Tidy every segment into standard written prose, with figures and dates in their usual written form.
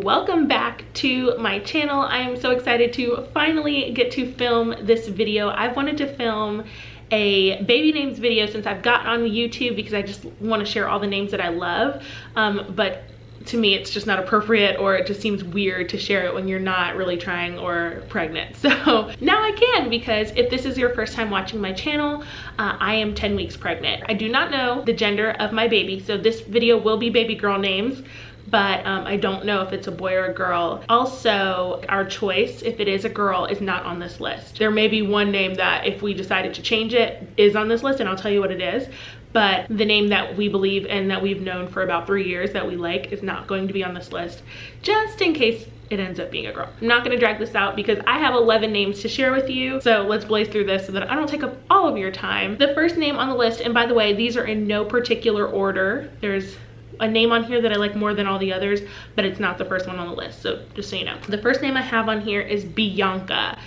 welcome back to my channel. I am so excited to finally get to film this video. I've wanted to film a baby names video since I've gotten on YouTube because I just want to share all the names that I love, but to me it's just not appropriate, or it just seems weird to share it when you're not really trying or pregnant. So now I can, because if this is your first time watching my channel, I am 10 weeks pregnant. I do not know the gender of my baby, so this video will be baby girl names, but I don't know if it's a boy or a girl. Also, our choice, if it is a girl, is not on this list. There may be one name that, if we decided to change it, is on this list, and I'll tell you what it is. But the name that we believe and that we've known for about 3 years that we like is not going to be on this list, just in case it ends up being a girl. I'm not gonna drag this out because I have 11 names to share with you. So let's blaze through this so that I don't take up all of your time. The first name on the list, and by the way, these are in no particular order. There's a name on here that I like more than all the others, but it's not the first one on the list, so just so you know. The first name I have on here is Bianca,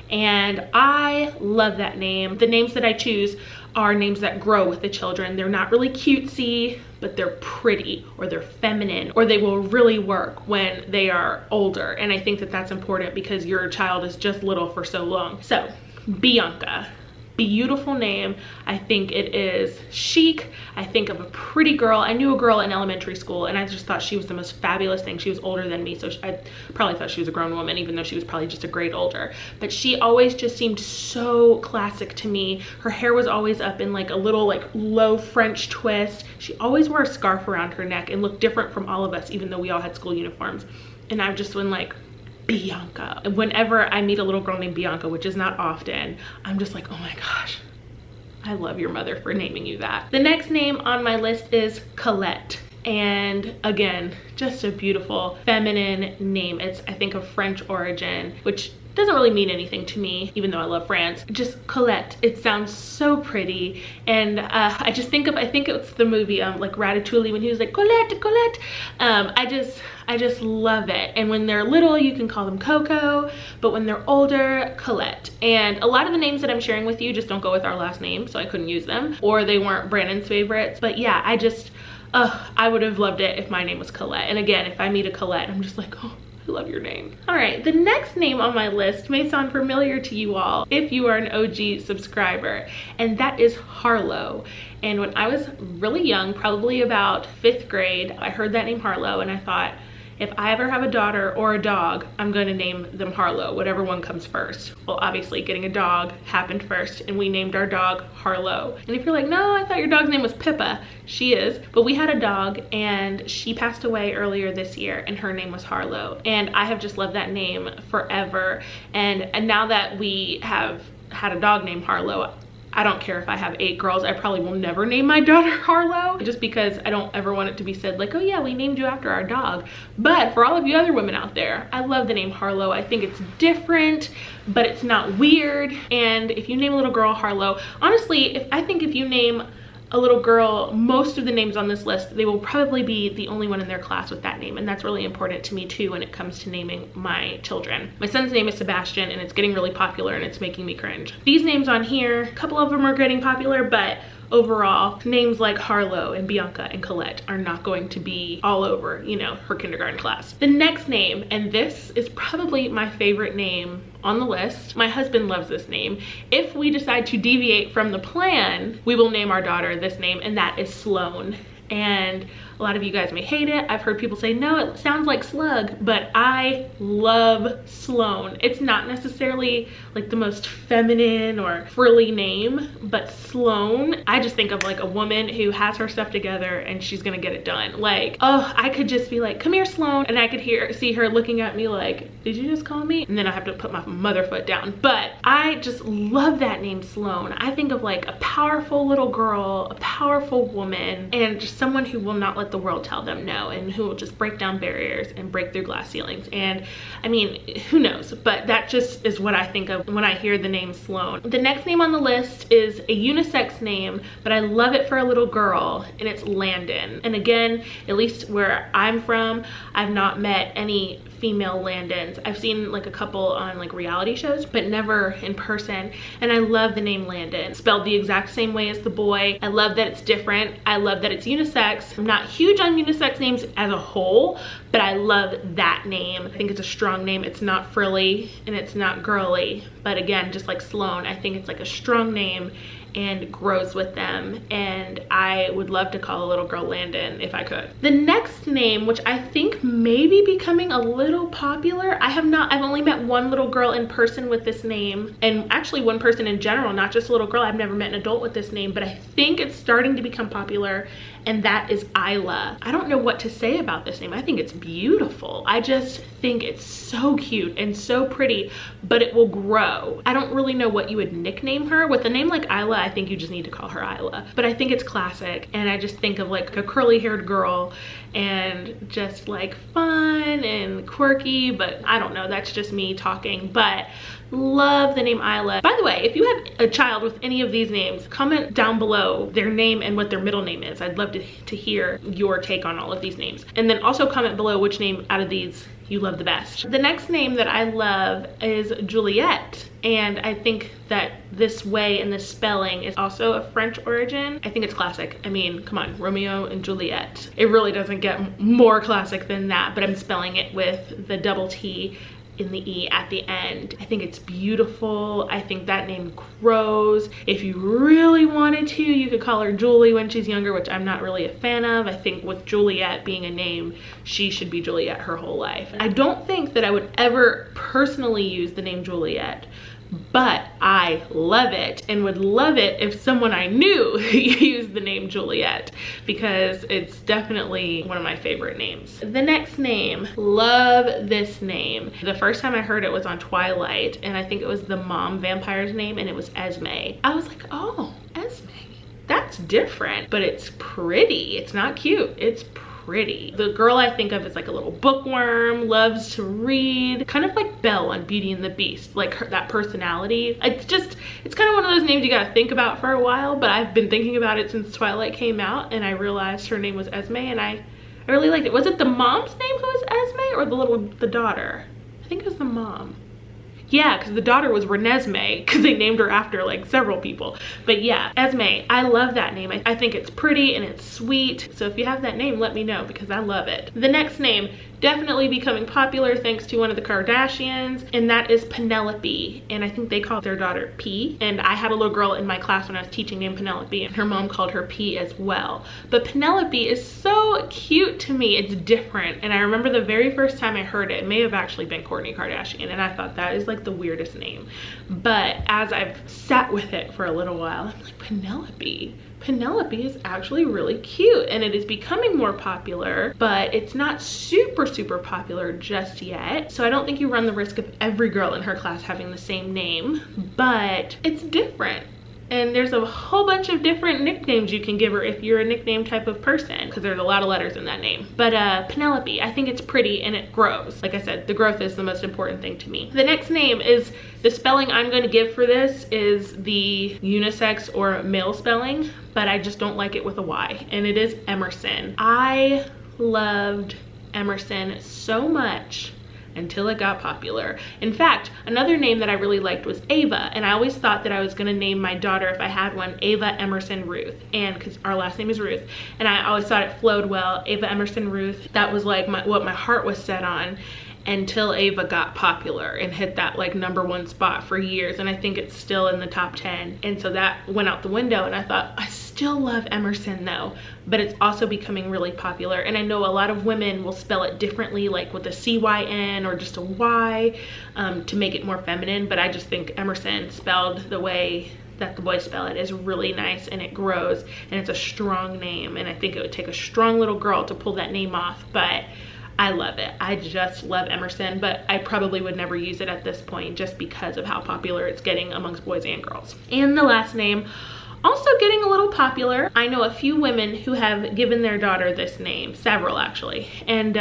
and I love that name. The names that I choose are names that grow with the children. They're not really cutesy, but they're pretty, or they're feminine, or they will really work when they are older. And I think that that's important because your child is just little for so long. So Bianca, beautiful name. I think it is chic. I think of a pretty girl. I knew a girl in elementary school and I just thought she was the most fabulous thing. She was older than me, so I probably thought she was a grown woman, even though she was probably just a grade older. But she always just seemed so classic to me. Her hair was always up in like a little like low French twist. She always wore a scarf around her neck and looked different from all of us, even though we all had school uniforms. And I've just been like, Bianca. Whenever I meet a little girl named Bianca, which is not often, I'm just like, oh my gosh, I love your mother for naming you that. The next name on my list is Colette. And again, just a beautiful feminine name. It's, I think, of French origin, which doesn't really mean anything to me, even though I love France. Just Colette, it sounds so pretty. And I just think of, I think it's the movie like Ratatouille, when he was like, Colette, Colette. I just love it. And when they're little, you can call them Coco, but when they're older, Colette. And a lot of the names that I'm sharing with you just don't go with our last name, so I couldn't use them, or they weren't Brandon's favorites. But yeah, I would have loved it if my name was Colette. And again, if I meet a Colette, I'm just like, oh, I love your name. All right, the next name on my list may sound familiar to you all if you are an OG subscriber, and that is Harlowe. And when I was really young, probably about 5th grade, I heard that name Harlowe, and I thought, if I ever have a daughter or a dog, I'm going to name them Harlowe, whatever one comes first. Well, obviously getting a dog happened first, and we named our dog Harlowe. And if you're like, no, I thought your dog's name was Pippa, she is. But we had a dog and she passed away earlier this year, and her name was Harlowe. And I have just loved that name forever. And now that we have had a dog named Harlowe, I don't care if I have 8 girls, I probably will never name my daughter Harlowe, just because I don't ever want it to be said like, oh yeah, we named you after our dog. But for all of you other women out there, I love the name Harlowe. I think it's different, but it's not weird. And if you name a little girl Harlowe, honestly, I think if you name a little girl, most of the names on this list, they will probably be the only one in their class with that name, and that's really important to me too when it comes to naming my children. My son's name is Sebastian, and it's getting really popular, and it's making me cringe. These names on here, a couple of them are getting popular, but overall, names like Harlowe and Bianca and Colette are not going to be all over, you know, her kindergarten class. The next name, and this is probably my favorite name on the list. My husband loves this name. If we decide to deviate from the plan, we will name our daughter this name, and that is Sloane. And a lot of you guys may hate it. I've heard people say, no, it sounds like slug, but I love Sloane. It's not necessarily like the most feminine or frilly name, but Sloane, I just think of like a woman who has her stuff together and she's gonna get it done. Like, oh, I could just be like, come here, Sloane, and I could see her looking at me like, did you just call me? And then I have to put my mother foot down. But I just love that name, Sloane. I think of like a powerful little girl, a powerful woman, and just someone who will not let the world tell them no, and who will just break down barriers and break through glass ceilings. And I mean, who knows, but that just is what I think of when I hear the name Sloane. The next name on the list is a unisex name, but I love it for a little girl, and it's Landon. And again, at least where I'm from, I've not met any female Landons. I've seen like a couple on like reality shows, but never in person. And I love the name Landon, spelled the exact same way as the boy. I love that it's different. I love that it's unisex. unisex. I'm not huge on unisex names as a whole, but I love that name. I think it's a strong name. It's not frilly and it's not girly, but again, just like Sloane, I think it's like a strong name and grows with them, and I would love to call a little girl Landon if I could. The next name, which I think may be becoming a little popular, I've only met one little girl in person with this name, and actually one person in general, not just a little girl. I've never met an adult with this name, but I think it's starting to become popular, and that is Isla. I don't know what to say about this name. I think it's beautiful. I just think it's so cute and so pretty, but it will grow. I don't really know what you would nickname her. With a name like Isla, I think you just need to call her Isla, but I think it's classic, and I just think of like a curly haired girl and just like fun and quirky, but I don't know, that's just me talking, but love the name Isla. By the way, if you have a child with any of these names, comment down below their name and what their middle name is. I'd love to hear your take on all of these names. And then also comment below which name out of these you love the best. The next name that I love is Juliette, and I think that this way and this spelling is also of French origin. I think it's classic. I mean, come on, Romeo and Juliet. It really doesn't get more classic than that, but I'm spelling it with the double T in the E at the end. I think it's beautiful. I think that name grows. If you really wanted to, you could call her Julie when she's younger, which I'm not really a fan of. I think with Juliette being a name, she should be Juliette her whole life. I don't think that I would ever personally use the name Juliette, but I love it and would love it if someone I knew used the name Juliette, because it's definitely one of my favorite names. The next name, love this name. The first time I heard it was on Twilight, and I think it was the mom vampire's name, and it was Esme. I was like, oh, Esme, that's different, but it's pretty. It's not cute, it's pretty. The girl I think of is like a little bookworm, loves to read, kind of like Belle on Beauty and the Beast, like that personality. It's kind of one of those names you gotta think about for a while, but I've been thinking about it since Twilight came out, and I realized her name was Esme, and I really liked it. Was it the mom's name who was Esme, or the daughter? I think it was the mom. Yeah, because the daughter was Renesmee, because they named her after like several people. But yeah, Esme, I love that name. I think it's pretty and it's sweet. So if you have that name, let me know, because I love it. The next name, definitely becoming popular thanks to one of the Kardashians, and that is Penelope. And I think they called their daughter P. And I had a little girl in my class when I was teaching named Penelope, and her mom called her P as well. But Penelope is so cute to me. It's different. And I remember the very first time I heard it, it may have actually been Kourtney Kardashian, and I thought that is like the weirdest name. But as I've sat with it for a little while, I'm like, Penelope is actually really cute, and it is becoming more popular, but it's not super popular just yet. So I don't think you run the risk of every girl in her class having the same name, but it's different. And there's a whole bunch of different nicknames you can give her if you're a nickname type of person, because there's a lot of letters in that name. But Penelope, I think it's pretty and it grows. Like I said, the growth is the most important thing to me. The next name is, the spelling I'm going to give for this is the unisex or male spelling, but I just don't like it with a Y, and it is Emerson. I loved Emerson so much until it got popular. In fact, another name that I really liked was Ava, and I always thought that I was gonna name my daughter, if I had one, Ava Emerson Ruth, and because our last name is Ruth, and I always thought it flowed well, Ava Emerson Ruth. That was like what my heart was set on, until Ava got popular and hit that like #1 spot for years, and I think it's still in the top 10, and so that went out the window, and I thought, I still love Emerson though, but it's also becoming really popular. And I know a lot of women will spell it differently, like with a CYN or just a Y, to make it more feminine, but I just think Emerson spelled the way that the boys spell it is really nice, and it grows, and it's a strong name, and I think it would take a strong little girl to pull that name off, but I love it. I just love Emerson, but I probably would never use it at this point just because of how popular it's getting amongst boys and girls. And the last name, also getting a little popular. I know a few women who have given their daughter this name, several actually, and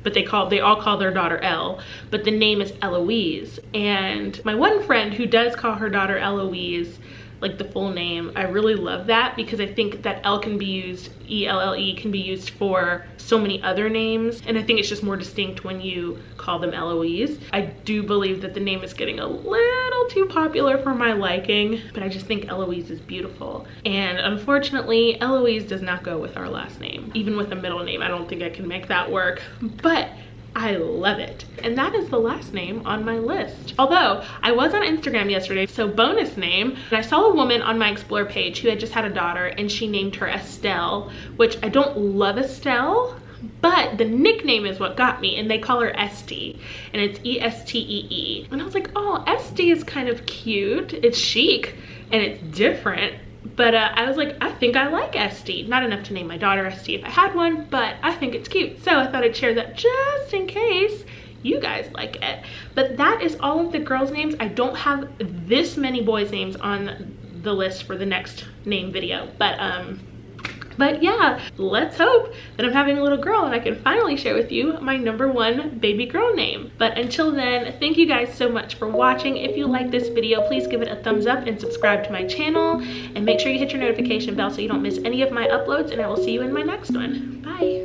but they all call their daughter Elle, but the name is Eloise. And my one friend who does call her daughter Eloise like the full name. I really love that because I think that L can be used, E-L-L-E can be used for so many other names, and I think it's just more distinct when you call them Eloise. I do believe that the name is getting a little too popular for my liking, but I just think Eloise is beautiful. And unfortunately, Eloise does not go with our last name. Even with a middle name, I don't think I can make that work, but I love it. And that is the last name on my list. Although I was on Instagram yesterday, so bonus name, and I saw a woman on my Explore page who had just had a daughter and she named her Estelle, which I don't love Estelle, but the nickname is what got me, and they call her Estee, and it's E-S-T-E-E. And I was like, oh, Estee is kind of cute. It's chic and it's different. But I was like, I think I like Estee. Not enough to name my daughter Estee if I had one, but I think it's cute. So I thought I'd share that just in case you guys like it. But that is all of the girls' names. I don't have this many boys' names on the list for the next name video. But yeah, let's hope that I'm having a little girl and I can finally share with you my #1 baby girl name. But until then, thank you guys so much for watching. If you like this video, please give it a thumbs up and subscribe to my channel. And make sure you hit your notification bell so you don't miss any of my uploads, and I will see you in my next one. Bye.